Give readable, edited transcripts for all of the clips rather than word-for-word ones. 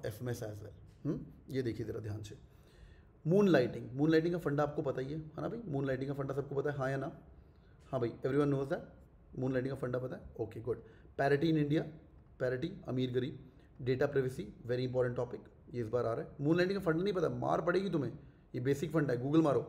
FMS as well. ये देखिए ज़रा ध्यान से। मून लाइटिंग का फंडा आपको पता ही है ना भाई? मून लाइटिंग का फंडा सबको पता है, हाँ या ना? हाँ भाई, everyone knows that moonlighting का फंडा पता है? Okay good. Parity in India, parity अमीर गरीब, data privacy very important topic, ये इस बार आ रहा है। मून लाइटिंग का फंडा नहीं पता, मार पड़ेगी तुम्हें, ये बेसिक फंडा है, गूगल मारो।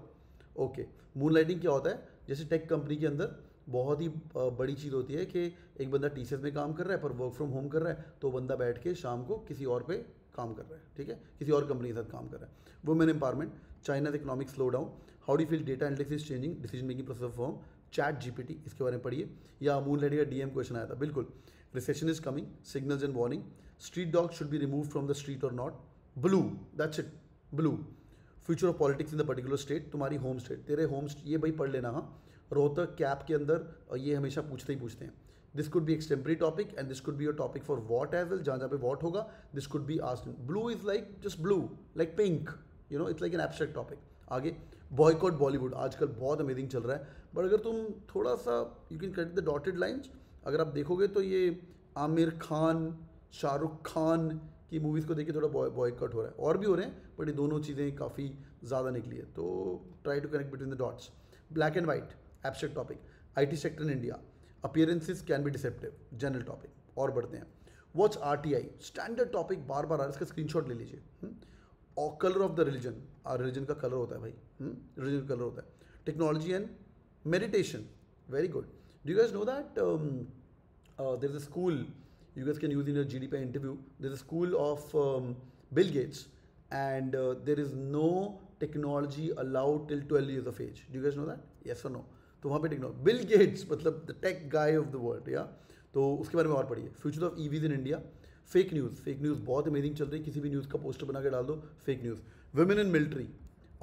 ओके, मून लाइटिंग क्या होता है? जैसे टेक कंपनी के अंदर बहुत ही बड़ी चीज़ होती है कि एक बंदा टीसीएस में काम कर रहा है पर वर्क फ्रॉम होम कर रहा है, तो बंदा बैठ के शाम को किसी और पे काम कर रहा है, ठीक है, किसी और कंपनी के साथ काम कर रहा है। Women empowerment, China's economic slowdown, how do feel data analytics is changing decision making process of firm, ChatGPT, इसके बारे में पढ़िए। या मून लाइटिंग का डीएम क्वेश्चन आया था, बिल्कुल। Recession is coming, signals and warning, street dog should be remove from the street और not, blue, that's it, blue. Future of politics in the particular state, तुम्हारी होम स्टेट, तेरे home, ये भाई पढ़ लेना। हाँ, रोहतक कैप के अंदर ये हमेशा पूछते ही पूछते हैं। This could be extempore topic and this could be your topic for what as well, जहाँ जहाँ पे वॉट होगा this could be asked. Blue is like just blue, like pink, you know, it's like an abstract topic. आगे, boycott Bollywood आजकल बहुत amazing चल रहा है, बट अगर तुम थोड़ा सा you can cut the dotted lines, अगर आप देखोगे तो ये आमिर खान, शाहरुख खान की मूवीज़ को देखिए, थोड़ा बॉयकॉट हो रहा है, और भी हो रहे हैं, बट ये दोनों चीज़ें काफ़ी ज़्यादा निकली है, तो try to connect between the dots. Black and white, abstract topic, IT sector in India, appearances can be deceptive, general topic. और बढ़ते हैं, व्हाट्स RTI, स्टैंडर्ड टॉपिक, बार बार आ रहा है, इसका स्क्रीनशॉट ले लीजिए। और colour of the religion, religion का कलर होता है भाई, रिलीजन का कलर होता है। Technology and meditation, very good. Do you guys know that there is a school you guys can use in your GDP interview? There's a school of Bill Gates, and there is no technology allowed till 12 years of age. Do you guys know that? Yes or no? तो वहाँ पे technology, Bill Gates मतलब the take guy of the world, या तो उसके बारे में और पढ़िए। Future of EVs in India, fake news बहुत अमेजिंग चल रही है, किसी भी न्यूज़ का पोस्टर बना के डाल दो, fake news. Women in military,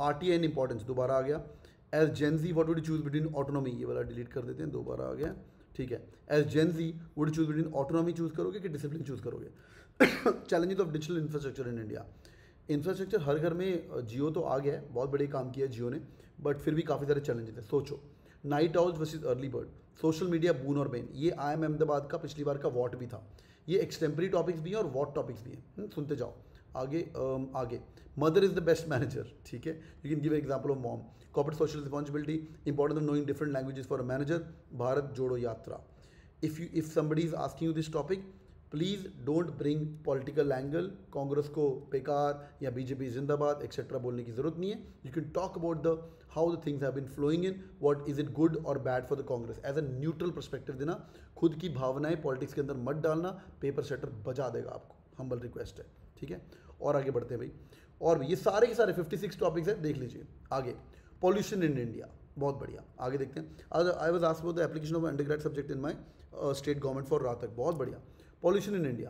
RTI and importance, दोबारा आ गया। As gen Z what would you choose between autonomy, ये वाला डिलीट कर देते हैं, दोबारा आ गया, ठीक है। As gen Z would choose between autonomy choose करोगे कि डिसिप्लिन चूज करोगे। Challenges of digital infrastructure in India, infrastructure हर घर में, जियो तो आ गया है, बहुत बड़े काम किया है जियो ने, बट फिर भी काफ़ी सारे चैलेंजेस है। सोचो, night owls versus early bird, social media boon और बेन, ये IIM अहमदाबाद का पिछली बार का वॉट भी था, ये एक्सटेम्परी टॉपिक्स भी हैं और वॉट टॉपिक्स भी हैं, सुनते जाओ। आगे mother is the best manager, ठीक है, you can give example of mom. Corporate social responsibility, importance of knowing different languages for a manager, Bharat जोड़ो यात्रा। if somebody is asking you this topic, please don't bring political angle, Congress को बेकार या BJP जिंदाबाद etcetera बोलने की जरूरत नहीं है। You can talk about the how the things have been flowing in, what is it good और bad for the Congress, as a neutral perspective देना, खुद की भावनाएं पॉलिटिक्स के अंदर मत डालना, पेपर सेटर बजा देगा आपको, हम्बल रिक्वेस्ट है, ठीक है। और आगे बढ़ते हैं भाई, और भी ये सारे के सारे 56 टॉपिक्स हैं, देख लीजिए। आगे, पॉल्यूशन इन इंडिया, बहुत बढ़िया, आगे देखते हैं। I was asked about the application of undergrad subject in my state government for रातक, बहुत बढ़िया। Pollution in India,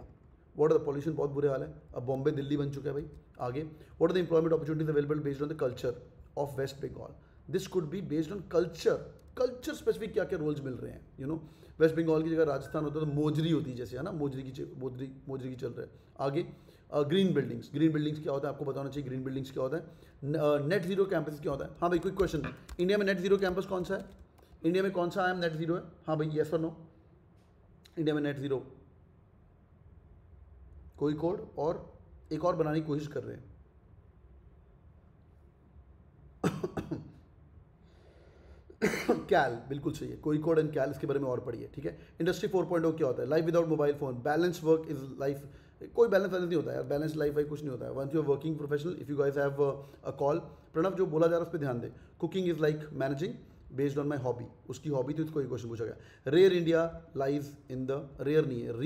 what are the pollution, बहुत बुरे हाल है, अब बॉम्बे दिल्ली बन चुका है भाई। आगे, what are the employment opportunities available based on the culture of West Bengal, this could be based on culture specific क्या क्या रोल्स मिल रहे हैं, यू नो। वेस्ट बंगाल की जगह राजस्थान होता है तो मोजरी होती है, जैसे है ना, मोजरी की चल रहा है। आगे, ग्रीन बिल्डिंग्स क्या होता है, आपको बताना चाहिए ग्रीन बिल्डिंग्स क्या होता है। नेट जीरो कैंपस क्या होता है, हाँ भाई क्विक क्वेश्चन, इंडिया में नेट जीरो कैंपस कौन सा है, इंडिया में कौन सा IIM नेट जीरो है, हाँ भाई येस और नो, इंडिया में नेट जीरो कोई कोड, और एक और बनाने की कोशिश कर रहे हैं। कैल, बिल्कुल सही है, कोई कोड एंड कैल, इसके बारे में और पढ़िए, ठीक है। इंडस्ट्री 4.0 क्या होता है, life without mobile phone, balance work is life, कोई बैलेंस नहीं होता है, बैलेंस लाइफ वाइफ कुछ नहीं होता है। Once you are working professional, if you guys have a call, Pranav जो बोला जा रहा है उस पर ध्यान दे। Cooking is like managing based on my hobby, उसकी हॉबी थी, उसको एक क्वेश्चन पूछा गया। Rare India lies in the, rare नहीं है,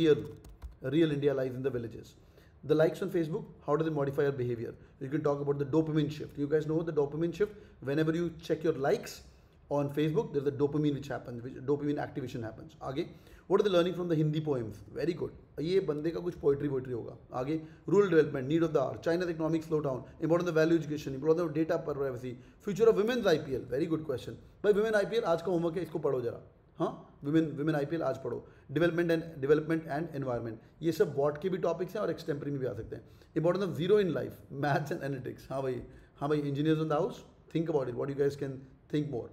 real India lies in the villages. The likes on Facebook, how does it modify your behavior? You can talk about the dopamine shift. You guys know the dopamine shift? Whenever you check your likes on Facebook, there's a dopamine which happens, which dopamine activation happens. आगे, what are the learning from the Hindi poems? Very good. ये बंदे का कुछ poetry होगा। आगे, rural development, need of the hour, China's economic slowdown, importance of value education, importance of data privacy, future of women's IPL. Very good question. भाई women IPL आज का homework है, इसको पढ़ो जरा। हाँ, विमेन IPL आज पढ़ो। डेवलपमेंट एंड एनवायरमेंट, ये सब वॉट के भी टॉपिक्स हैं और एक्सटेम्परी में भी आ सकते हैं। Importance of zero in life, maths and analytics, हाँ भाई engineers in the house, think about it, what you guys can think more.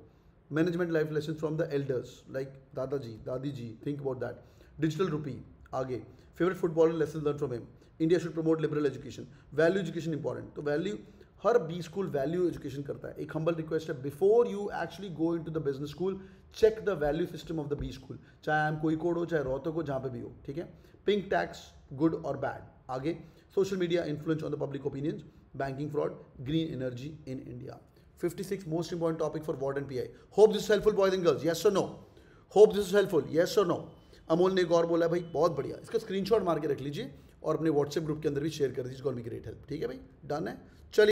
Management life lesson from the elders like dadi ji, think about that. Digital rupee, आगे, favourite footballer lesson learn from him. India should promote liberal education, value education important, तो value हर B school value education करता है। एक humble request है, before you actually go into the business school, check the value system of the B school, चाहे M Kozhikode हो, चाहे रोहतक हो, जहाँ पे भी हो, ठीक है। पिंक टैक्स गुड और बैड। आगे, social media influence on the public opinions, banking fraud, green energy in India. 56 most important topic for WAT and PI. Hope this helpful boys and girls, yes और no? Hope this is helpful, yes और no? Amol ने एक और बोला है भाई, बहुत बढ़िया, इसका स्क्रीनशॉट मार के रख लीजिए और अपने व्हाट्सएप ग्रुप के अंदर भी शेयर कर दीजिए, गॉट बी ग्रेट हेल्प। ठीक है भाई, डन है। चलिए।